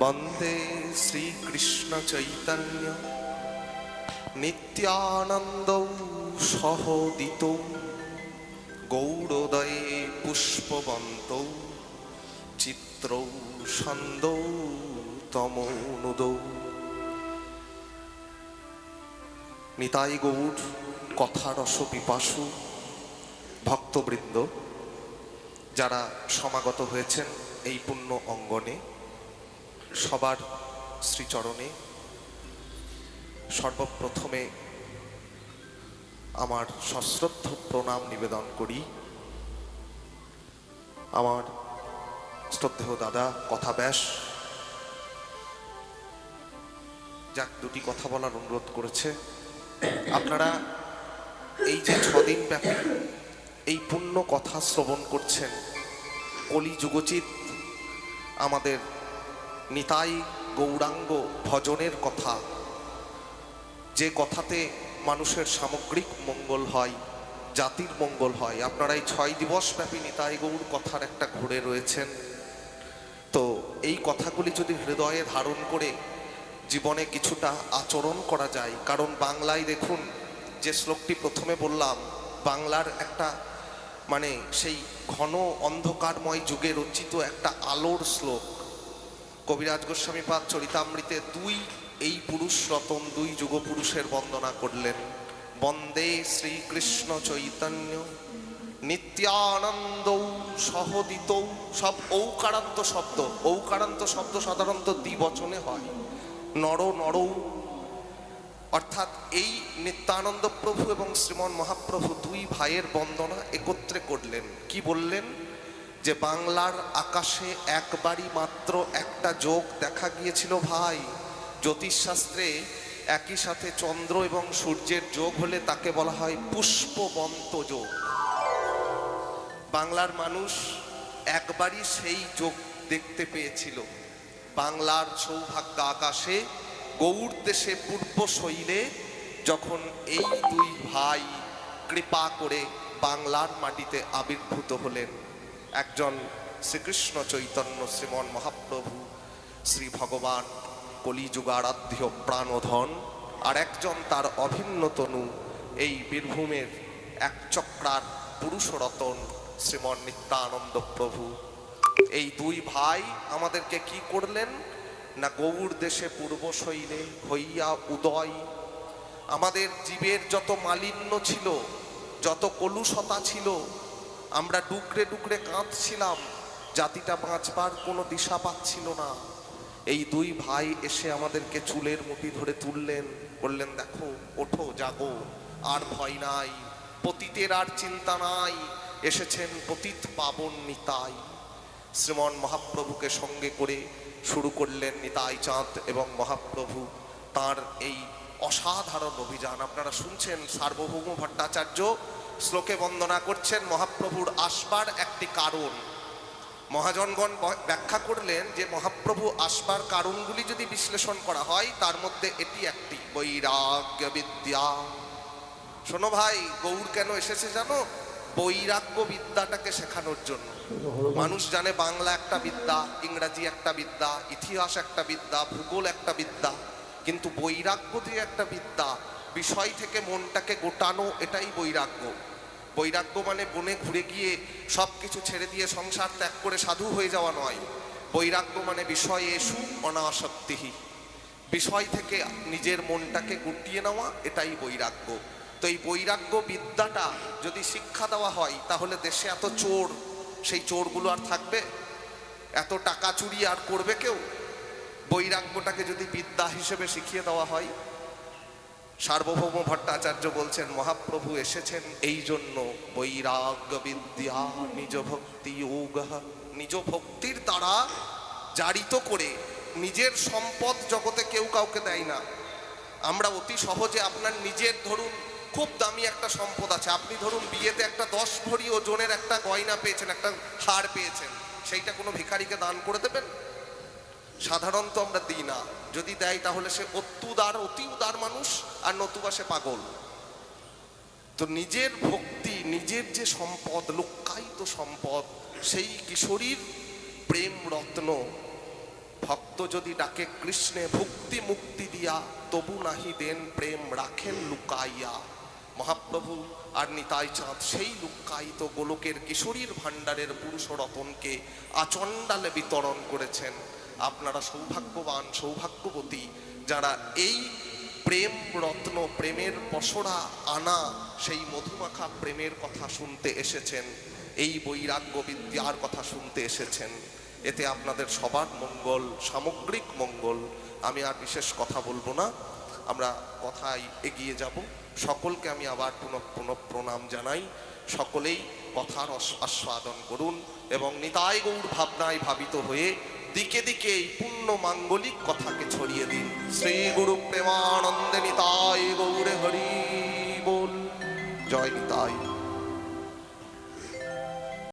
বন্দে শ্রীকৃষ্ণ চৈতন্য নিত্যানন্দ সহোদিত গৌরোদয়ে পুষ্পবন্ত চিত্র ছন্দ তমনুদ। নিতাই গৌর কথারস পিপাসু ভক্তবৃন্দ যারা সমাগত হয়েছেন এই পুণ্য অঙ্গনে, সবার শ্রীচরণে সর্বপ্রথমে আমার সশ্রদ্ধ প্রণাম নিবেদন করি। আমার শ্রদ্ধেয় দাদা কথা ব্যাস যাক দুটি কথা বলার অনুরোধ করেছে। আপনারা এই যে 6 দিন ব্যাপী এই পুণ্য কথা শ্রবণ করছেন, কলি যুগচিত আমাদের নিতাই গৌরাঙ্গ ভজনের কথা, যে কথাতে মানুষের সামগ্রিক মঙ্গল হয়, জাতির মঙ্গল হয়। আপনারা এই 6 দিবস ব্যাপী নিতাই গৌর কথার একটা ঘুরে রয়েছেন। তো এই কথাগুলি যদি হৃদয়ে ধারণ করে জীবনে কিছুটা আচরণ করা যায়, কারণ বাংলায় দেখুন যে শ্লোকটি প্রথমে বললাম, বাংলার একটা মানে সেই ঘন অন্ধকারময় যুগে রচিত একটা আলোর শ্লোক। কবিরাজ গোস্বামী পাদ চরিতামৃতে এই পুরুষ রতন 2 যুগপুরুষের বন্দনা করলেন। বন্দে শ্রীকৃষ্ণ চৈতন্য নিত্যানন্দ সহোদিত। সব ঔকারান্ত শব্দ। ঔকারান্ত শব্দ সাধারণত দ্বিবচনে হয়, নর নরৌ, অর্থাৎ এই নিত্যানন্দ প্রভু এবং শ্রীমন মহাপ্রভু 2 ভাইয়ের বন্দনা একত্রে করলেন। কি বললেন? যে বাংলার আকাশে একবারই মাত্র একটা যোগ দেখা গিয়েছিল ভাই। জ্যোতিষশাস্ত্রে একই সাথে চন্দ্র এবং সূর্যের যোগ হলে তাকে বলা হয় পুষ্পবন্ত যোগ। বাংলার মানুষ একবারই সেই যোগ দেখতে পেয়েছিল। বাংলার সৌভাগ্য আকাশে গৌর দেশে পূর্ব শৈলে যখন এই 2 ভাই কৃপা করে বাংলার মাটিতে আবির্ভূত হলেন, একজন শ্রীকৃষ্ণ চৈতন্য শ্রীমন মহাপ্রভু শ্রী ভগবান কলিযুগারাধ্য প্রাণধন, আর একজন তার অভিন্ন তনু এই বীরভূমের এক চক্রার পুরুষরতন শ্রীমন নিত্যানন্দ প্রভু। এই 2 ভাই আমাদেরকে কি করলেন না, গৌর দেশে পূর্ব শৈলে হইয়া উদয়। আমাদের জীবের যত মালিন্য ছিল, যত কলুষতা ছিল, আমরা ডুকরে ডুকরে কাঁদছিলাম, জাতিটা বাঁচবার কোনো দিশা পাচ্ছিল না। এই 2 ভাই এসে আমাদেরকে চুলের মুঠি ধরে তুললেন, বললেন দেখো, ওঠো, জাগো, আর ভয় নাই, পতিতের আর চিন্তা নাই, এসেছেন পতিত পাবন নিতাই। শ্রীমন মহাপ্রভুকে সঙ্গে করে শুরু করলেন নিতাই চাঁদ এবং মহাপ্রভু তার এই অসাধারণ অভিযান। আপনারা শুনছেন সার্বভৌম ভট্টাচার্য শ্লোকে বন্দনা করছেন মহাপ্রভুর আসবার একটি কারণ। মহাজনগণ ব্যাখ্যা করলেন যে মহাপ্রভু আসবার কারণগুলি যদি বিশ্লেষণ করা হয়, তার মধ্যে এটি একটি, বৈরাগ্য বিদ্যা। শোনো ভাই, গৌর কেন এসেছে জানো? বৈরাগ্য বিদ্যাটাকে শেখানোর জন্য। মানুষ জানে বাংলা একটা বিদ্যা, ইংরাজি একটা বিদ্যা, ইতিহাস একটা বিদ্যা, ভূগোল একটা বিদ্যা, কিন্তু বৈরাগ্য যে একটা বিদ্যা, বিষয় থেকে মনটাকে গোটানো, এটাই বৈরাগ্য। বৈরাগ্য মানে বনে ঘুরে গিয়ে সব কিছু ছেড়ে দিয়ে সংসার ত্যাগ করে সাধু হয়ে যাওয়া নয়। বৈরাগ্য মানে বিষয়ে এসু অনাসক্তিহি, বিষয় থেকে নিজের মনটাকে গুটিয়ে নেওয়া, এটাই বৈরাগ্য। তো এই বৈরাগ্য বিদ্যাটা যদি শিক্ষা দেওয়া হয়, তাহলে দেশে এত চোর, সেই চোরগুলো আর থাকবে? এত টাকা চুরি আর করবে কেউ? বৈরাগ্যটাকে যদি বিদ্যা হিসেবে শিখিয়ে দেওয়া হয়। সার্বভৌম ভট্টাচার্য বলছেন মহাপ্রভু এসেছেন এই জন্য, বৈরাগ্য বিদ্যা নিজ ভক্তি যোগ, নিজ ভক্তির দ্বারা জারিত করে। নিজের সম্পদ জগতে কেউ কাউকে দেয় না। আমরা অতি সহজে আপনার নিজের ধরুন খুব দামি একটা সম্পদ আছে, আপনি ধরুন বিয়েতে একটা 10 ভরি ওজনের একটা গয়না পেয়েছেন, একটা হার পেয়েছেন, সেইটা কোনো ভিখারিকে দান করে দেবেন? সাধারণত আমরা দিই না। যদি দেয় তাহলে সে অতি উদার মানুষ, আর নতুবা সে পাগল। তো নিজের ভক্তি, নিজের যে সম্পদ, লুক্কায়িত সম্পদ, সেই কিশোরীর প্রেম রত্ন ভক্ত যদি ডাকে কৃষ্ণে ভক্তি মুক্তি দিয়া, তবু নাহি দেন প্রেম রাখেন লুকাইয়া। মহাপ্রভু আর নিতাই চাঁদ সেই লুক্কায়িত গোলকের কিশোরীর ভাণ্ডারের পুরুষ রতনকে আচণ্ডালে বিতরণ করেছেন। আপনারা সৌভাগ্যবান, সৌভাগ্যবতী, যারা এই প্রেম রত্ন, প্রেমের পসরা আনা সেই মধুমাখা প্রেমের কথা শুনতে এসেছেন, এই বৈরাগ্য বিদ্যার কথা শুনতে এসেছেন। এতে আপনাদের সবার মঙ্গল, সামগ্রিক মঙ্গল। আমি আর বিশেষ কথা বলবো না, আমরা কথায় এগিয়ে যাব। সকলকে আমি আবার পুনঃ প্রণাম জানাই। সকলেই কথার আস্বাদন করুন এবং নিতাই গৌর ভাবনায় ভাবিত হয়ে দিকে দিকে এই পুণ্য মাঙ্গলিক কথাকে ছড়িয়ে দিন। শ্রী গুরু প্রেমানন্দে নিতাই গৌরে হরি বল। জয় নিতাই।